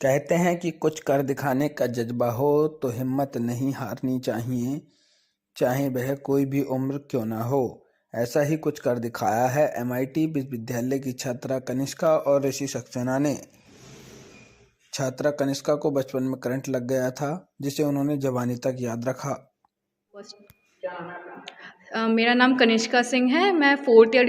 कहते हैं कि कुछ कर दिखाने का जज्बा हो तो हिम्मत नहीं हारनी चाहिए, चाहे वह कोई भी उम्र क्यों ना हो। ऐसा ही कुछ कर दिखाया है एमआईटी विश्वविद्यालय की छात्रा कनिष्का और ऋषि सक्सेना ने। छात्रा कनिष्का को बचपन में करंट लग गया था, जिसे उन्होंने जवानी तक याद रखा। मेरा नाम कनिष्का सिंह है। मैं fourth year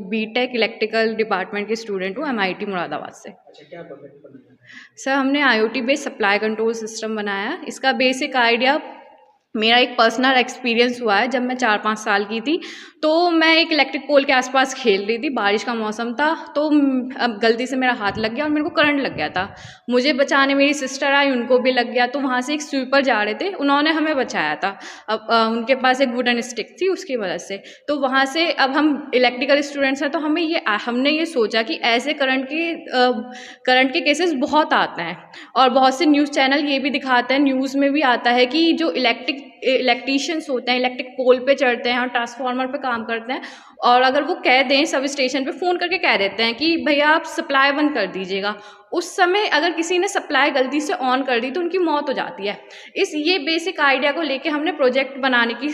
BTech electrical department की स्टूडेंट हूँ एमआईटी मुरादाबाद से। अच्छा, क्या प्रोजेक्ट बनाया है? सर हमने IoT based supply control system बनाया है। इसका बेसिक आइडिया मेरा एक पर्सनल एक्सपीरियंस हुआ है। जब मैं 4-5 साल की थी तो मैं एक इलेक्ट्रिक पोल के आसपास खेल रही थी, बारिश का मौसम था, तो अब गलती से मेरा हाथ लग गया और मेरे को करंट लग गया था। मुझे बचाने मेरी सिस्टर आई, उनको भी लग गया। तो वहाँ से एक स्वीपर जा रहे थे, उन्होंने हमें बचाया था। अब उनके पास एक वुडन स्टिक थी, उसकी वजह से। तो वहाँ से अब हम इलेक्ट्रिकल स्टूडेंट्स हैं, तो हमने ये सोचा कि ऐसे करंट के केसेस बहुत आते हैं और बहुत से न्यूज़ चैनल ये भी दिखाते हैं, न्यूज़ में भी आता है कि जो इलेक्ट्रीशियंस होते हैं, इलेक्ट्रिक पोल पे चढ़ते हैं और ट्रांसफार्मर पे काम करते हैं, और अगर वो कह दें सब स्टेशन पे फ़ोन करके कह देते हैं कि भैया आप सप्लाई बंद कर दीजिएगा, उस समय अगर किसी ने सप्लाई गलती से ऑन कर दी तो उनकी मौत हो जाती है। ये बेसिक आइडिया को लेके हमने प्रोजेक्ट बनाने की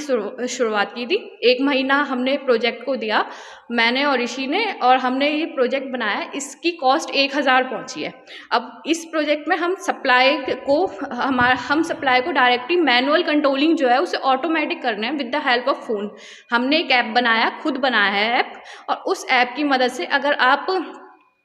शुरुआत की थी। 1 महीना हमने प्रोजेक्ट को दिया, मैंने और ऋषि ने, और हमने ये प्रोजेक्ट बनाया। इसकी कॉस्ट 1000 पहुंची है। अब इस प्रोजेक्ट में हम सप्लाई को डायरेक्टली मैनुअल कंट्रोलिंग जो है उसे ऑटोमेटिक करना है with the help of phone. हमने एक ऐप बनाया, खुद बनाया है ऐप, और उस ऐप की मदद से अगर आप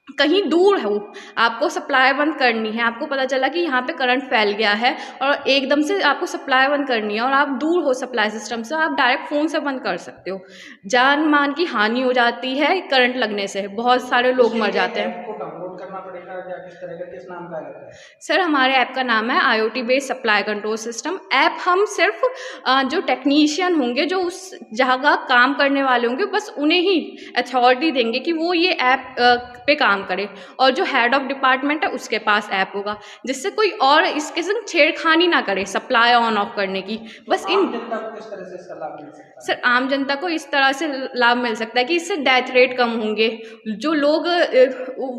कहीं दूर हो, आपको सप्लाई बंद करनी है, आपको पता चला कि यहाँ पे करंट फैल गया है और एकदम से आपको सप्लाई बंद करनी है और आप दूर हो सप्लाई सिस्टम से, आप डायरेक्ट फ़ोन से बंद कर सकते हो। जान मान की हानि हो जाती है करंट लगने से, बहुत सारे लोग मर जाते हैं। आपको डाउनलोड करना पड़ेगा या किस तरह का, किस नाम का है? सर हमारे ऐप का नाम है IoT based supply control system. App हम सिर्फ जो टेक्नीशियन होंगे, जो उस जगह काम करने वाले होंगे, बस उन्हें ही अथॉरिटी देंगे कि वो ये ऐप पे काम करे, और जो हेड ऑफ डिपार्टमेंट है उसके पास ऐप होगा, जिससे कोई और इसके संग छेड़खानी ना करे सप्लाई ऑन ऑफ करने की। बस इन जनता को किस तरह से इसका लाभ मिल सकता है? सर आम जनता को इस तरह से लाभ मिल सकता है कि इससे डेथ रेट कम होंगे। जो लोग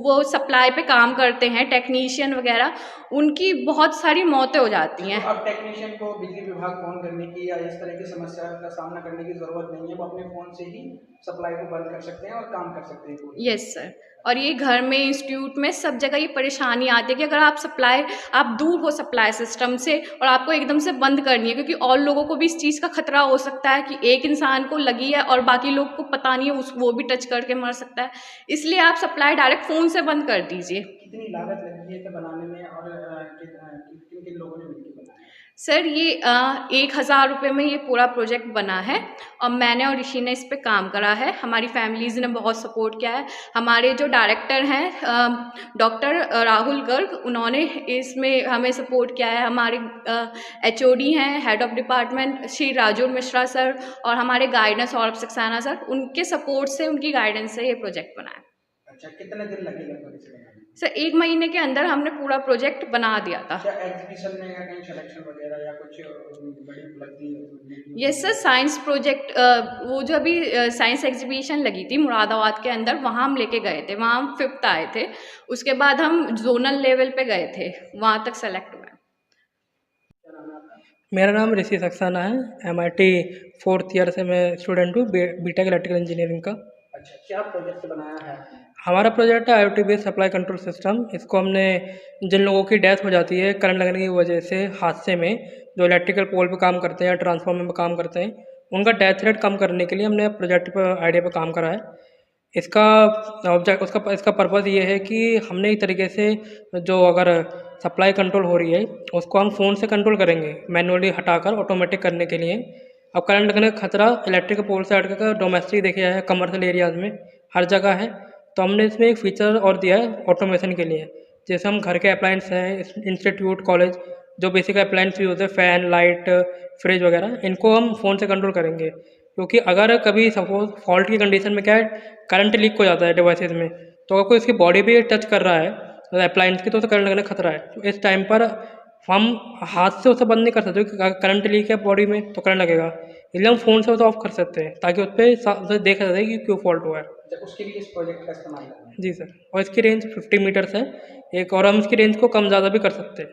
वो सप्लाई पे काम करते हैं, टेक्नीशियन वगैरह, उनकी बहुत सारी मौतें हो जाती हैं। तो अब टेक्नीशियन को बिजली विभाग फ़ोन करने की या इस तरह की समस्या का सामना करने की ज़रूरत नहीं है, वो अपने फ़ोन से ही सप्लाई को बंद कर सकते हैं और काम कर सकते हैं पूरी। Yes sir. और ये घर में, इंस्टीट्यूट में, सब जगह ये परेशानी आती है कि अगर आप दूर हो सप्लाई सिस्टम से और आपको एकदम से बंद करनी है, क्योंकि और लोगों को भी इस चीज़ का खतरा हो सकता है कि एक इंसान को लगी है और बाकी लोग को पता नहीं है, वो भी टच करके मर सकता है। इसलिए आप सप्लाई डायरेक्ट फ़ोन से बंद कर दीजिए। कितनी लागत लगती है इसे बनाने में और किन किन लोगों ने मिलकर बनाया? सर ये 1000 रुपये में ये पूरा प्रोजेक्ट बना है और मैंने और ऋषि ने इस पे काम करा है। हमारी फैमिलीज़ ने बहुत सपोर्ट किया है। हमारे जो डायरेक्टर हैं डॉक्टर राहुल गर्ग, उन्होंने इसमें हमें सपोर्ट किया है। हमारे एचओडी हैं, head of department Shri Raju Mishra sir, और हमारे गाइडेंस सौरभ सक्सेना सर, उनके सपोर्ट से, उनकी गाइडेंस से ये प्रोजेक्ट बना है। अच्छा, कितने दिन लगे लगभग इसे बनाने में? सर 1 महीने के अंदर हमने पूरा प्रोजेक्ट बना दिया था। क्या एग्जीबिशन में या कहीं सिलेक्शन वगैरह या कुछ बड़ी उपलब्धि? यस सर, साइंस प्रोजेक्ट, वो जो अभी साइंस एग्जीबिशन लगी थी मुरादाबाद के अंदर, वहाँ हम लेके गए थे, वहाँ हम 5th आए थे। उसके बाद हम जोनल लेवल पे गए थे, वहाँ तक सेलेक्ट हुए। मेरा नाम ऋषि सक्सेना है। एमआईटी 4th ईयर से मैं स्टूडेंट हूँ, बीटेक इलेक्ट्रिकल इंजीनियरिंग का। अच्छा, क्या प्रोजेक्ट बनाया है? हमारा प्रोजेक्ट है IoT based supply control system. इसको हमने जिन लोगों की डेथ हो जाती है करंट लगने की वजह से हादसे में, जो इलेक्ट्रिकल पोल पे काम करते हैं या ट्रांसफार्मर में काम करते हैं, उनका डेथ रेट कम करने के लिए हमने प्रोजेक्ट पर आइडिया पर काम करा है। इसका इसका पर्पज़ ये है कि हमने एक तरीके से जो अगर सप्लाई कंट्रोल हो रही है उसको हम फ़ोन से कंट्रोल करेंगे, मैनुअली हटाकर ऑटोमेटिक करने के लिए। अब करंट लगने का खतरा इलेक्ट्रिक पोल से हटकर डोमेस्टिक देखे जाए, कमर्शियल एरियाज़ में हर जगह है, तो हमने इसमें एक फ़ीचर और दिया है ऑटोमेशन के लिए। जैसे हम घर के अप्लायंस हैं, इंस्टीट्यूट, कॉलेज, जो बेसिक अप्लायंस यूज़ होते हैं, फ़ैन, लाइट, फ्रिज वगैरह, इनको हम फ़ोन से कंट्रोल करेंगे। क्योंकि अगर कभी सपोज़ फॉल्ट की कंडीशन में क्या है, करंट लीक हो जाता है डिवाइसेस में, तो अगर कोई इसकी बॉडी पे टच कर रहा है अप्लायंस की, तो उसे करंट लगने का खतरा है। तो इस टाइम पर हम हाथ से उसे बंद नहीं कर सकते, क्योंकि करंट लीक है बॉडी में तो करंट लगेगा, इसलिए हम फ़ोन से उसे ऑफ कर सकते हैं, ताकि उस पर देखा जाए कि क्यों फॉल्ट हुआ है। उसके लिए इस प्रोजेक्ट का इस्तेमाल करना है। जी सर, और इसकी रेंज 50 मीटर्स है एक, और हम इसकी रेंज को कम ज़्यादा भी कर सकते हैं।